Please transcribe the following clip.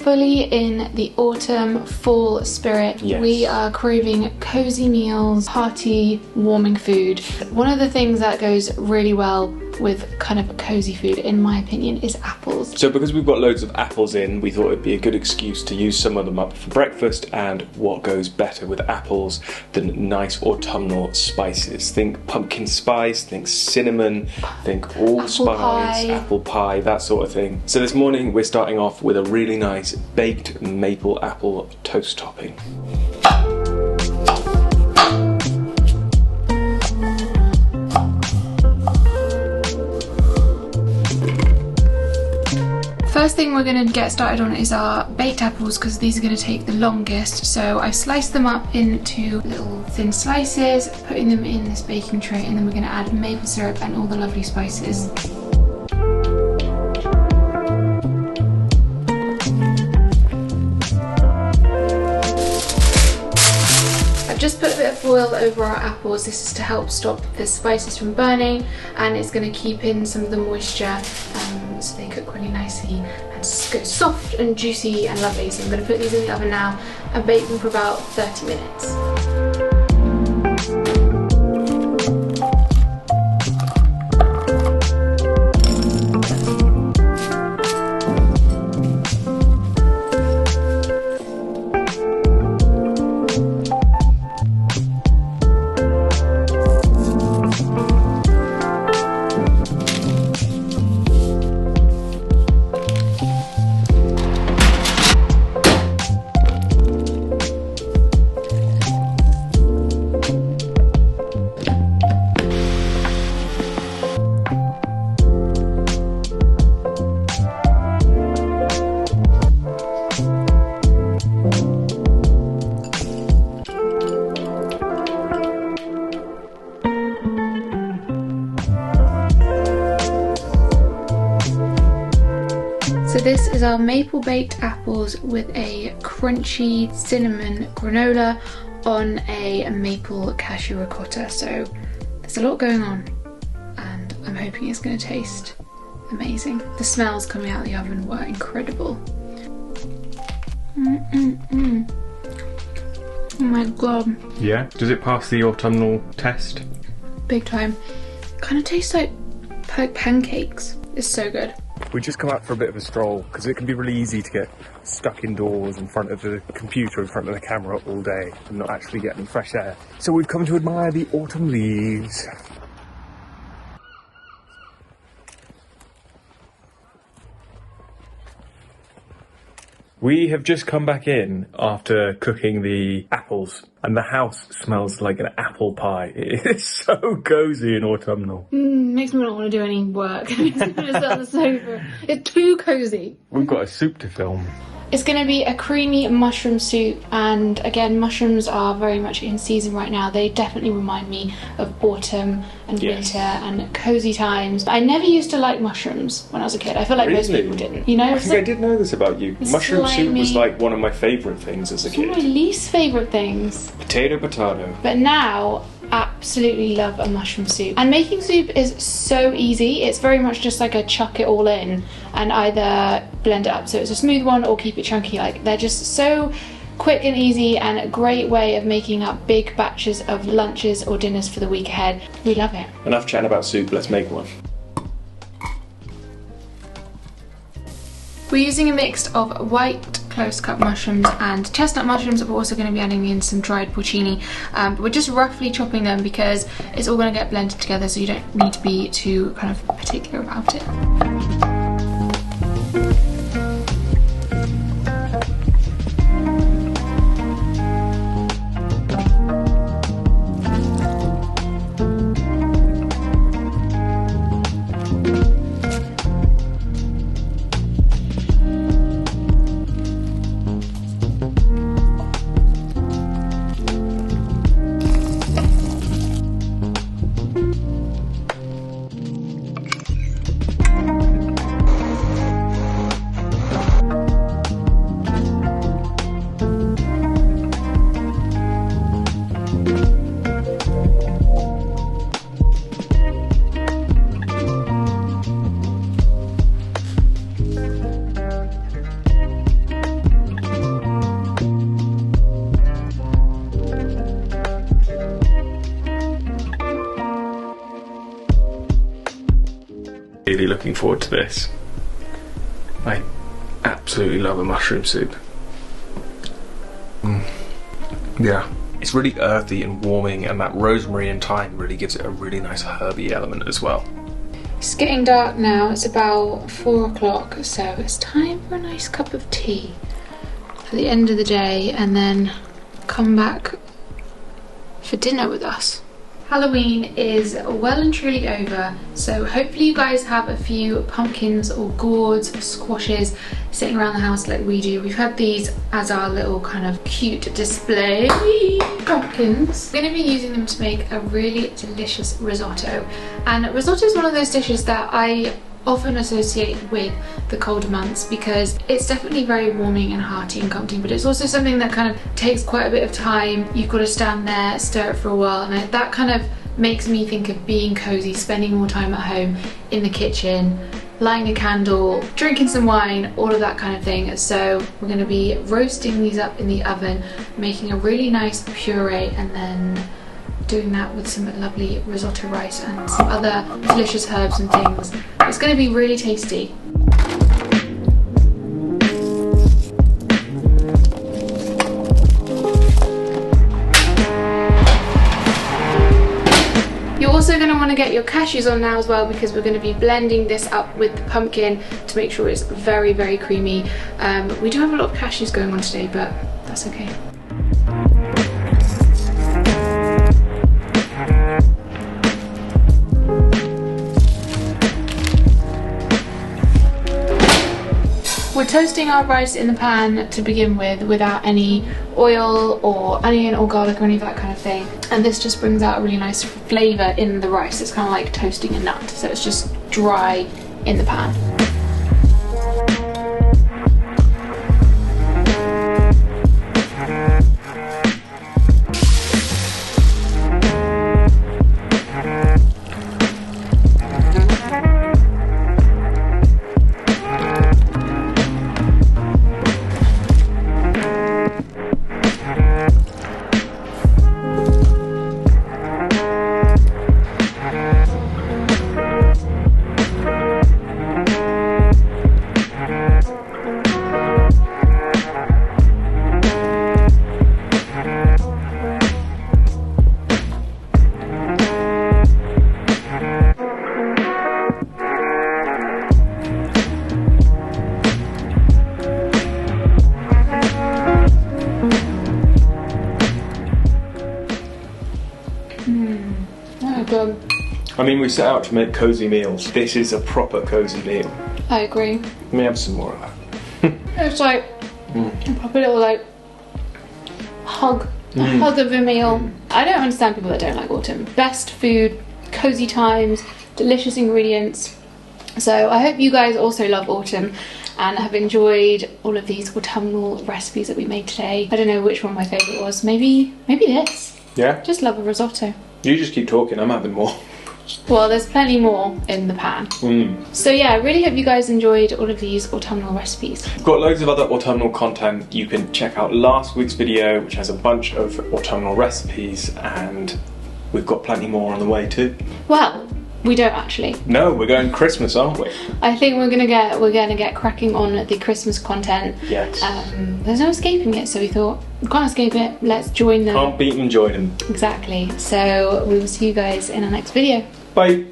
fully in the autumn fall spirit. Yes. We are craving cozy meals, hearty, warming food. One of the things that goes really well with kind of cozy food, in my opinion, is apples. So because we've got loads of apples in, we thought it'd be a good excuse to use some of them up for breakfast, and what goes better with apples than nice autumnal spices? Think pumpkin spice, think cinnamon, think allspice, apple pie, that sort of thing. So this morning we're starting off with a really nice baked maple apple toast topping. First thing we're going to get started on is our baked apples, because these are going to take the longest. So I've sliced them up into little thin slices, putting them in this baking tray, and then we're going to add maple syrup and all the lovely spices. I've just put a bit of foil over our apples. This is to help stop the spices from burning, and it's going to keep in some of the moisture so they cook really nicely and go soft and juicy and lovely. So I'm going to put these in the oven now and bake them for about 30 minutes. So this is our maple baked apples with a crunchy cinnamon granola on a maple cashew ricotta. So there's a lot going on, and I'm hoping it's going to taste amazing. The smells coming out of the oven were incredible. Oh my god. Yeah? Does it pass the autumnal test? Big time. Kind of tastes like pancakes. It's so good. We just come out for a bit of a stroll because it can be really easy to get stuck indoors in front of the computer, in front of the camera all day and not actually get any fresh air. So we've come to admire the autumn leaves. We have just come back in after cooking the apples, and the house smells like an apple pie. It is so cozy and autumnal. Makes me not want to do any work. Makes me want to sit on the sofa. It's too cozy. We've got a soup to film. It's going to be a creamy mushroom soup, and again, mushrooms are very much in season right now. They definitely remind me of autumn and winter and cozy times. I never used to like mushrooms when I was a kid. I feel like most people didn't. You know, I think I did know this about you. Mushroom soup was like one of my favourite things as a kid. One of my least favourite things. Potato. But now, absolutely love a mushroom soup. And making soup is so easy. It's very much just like a chuck it all in and either blend it up so it's a smooth one or keep it chunky. Like, they're just so quick and easy, and a great way of making up big batches of lunches or dinners for the week ahead. We love it. Enough chatting about soup, let's make one. We're using a mix of white close-cut mushrooms and chestnut mushrooms. We're also going to be adding in some dried porcini. But we're just roughly chopping them because it's all going to get blended together, so you don't need to be too kind of particular about it. really looking forward to this. I absolutely love a mushroom soup. Yeah. It's really earthy and warming, and that rosemary and thyme really gives it a really nice herby element as well. It's getting dark now, it's about 4 o'clock, so it's time for a nice cup of tea for the end of the day, and then come back for dinner with us. Halloween is well and truly over, so hopefully you guys have a few pumpkins or gourds or squashes sitting around the house like we do. We've had these as our little kind of cute display pumpkins. We're going to be using them to make a really delicious risotto, and risotto is one of those dishes that I often associate with the colder months because it's definitely very warming and hearty and comforting, but it's also something that kind of takes quite a bit of time. You've got to stand there, stir it for a while, and that kind of makes me think of being cozy, spending more time at home in the kitchen, lighting a candle, drinking some wine, all of that kind of thing. So we're going to be roasting these up in the oven, making a really nice puree, and then doing that with some lovely risotto rice and some other delicious herbs and things. It's going to be really tasty. You're also going to want to get your cashews on now as well, because we're going to be blending this up with the pumpkin to make sure it's very, very creamy. We do have a lot of cashews going on today, but that's okay. We're toasting our rice in the pan to begin with, without any oil or onion or garlic or any of that kind of thing. And this just brings out a really nice flavour in the rice. It's kind of like toasting a nut, so it's just dry in the pan. I mean, we set out to make cosy meals. This is a proper cosy meal. I agree. Let me have some more of that. It's like a proper little like hug of a meal. I don't understand people that don't like autumn. Best food, cozy times, delicious ingredients. So I hope you guys also love autumn and have enjoyed all of these autumnal recipes that we made today. I don't know which one my favourite was. Maybe this. Yeah? Just love a risotto. You just keep talking, I'm having more. Well, there's plenty more in the pan. So yeah, I really hope you guys enjoyed all of these autumnal recipes. We've got loads of other autumnal content. You can check out last week's video, which has a bunch of autumnal recipes, and we've got plenty more on the way too. Well, we don't actually. No, we're going Christmas, aren't we? I think we're gonna get cracking on the Christmas content. Yes. There's no escaping it, so we thought, we can't escape it, let's join them. Can't beat them, join them. Exactly. So we will see you guys in our next video. Bye.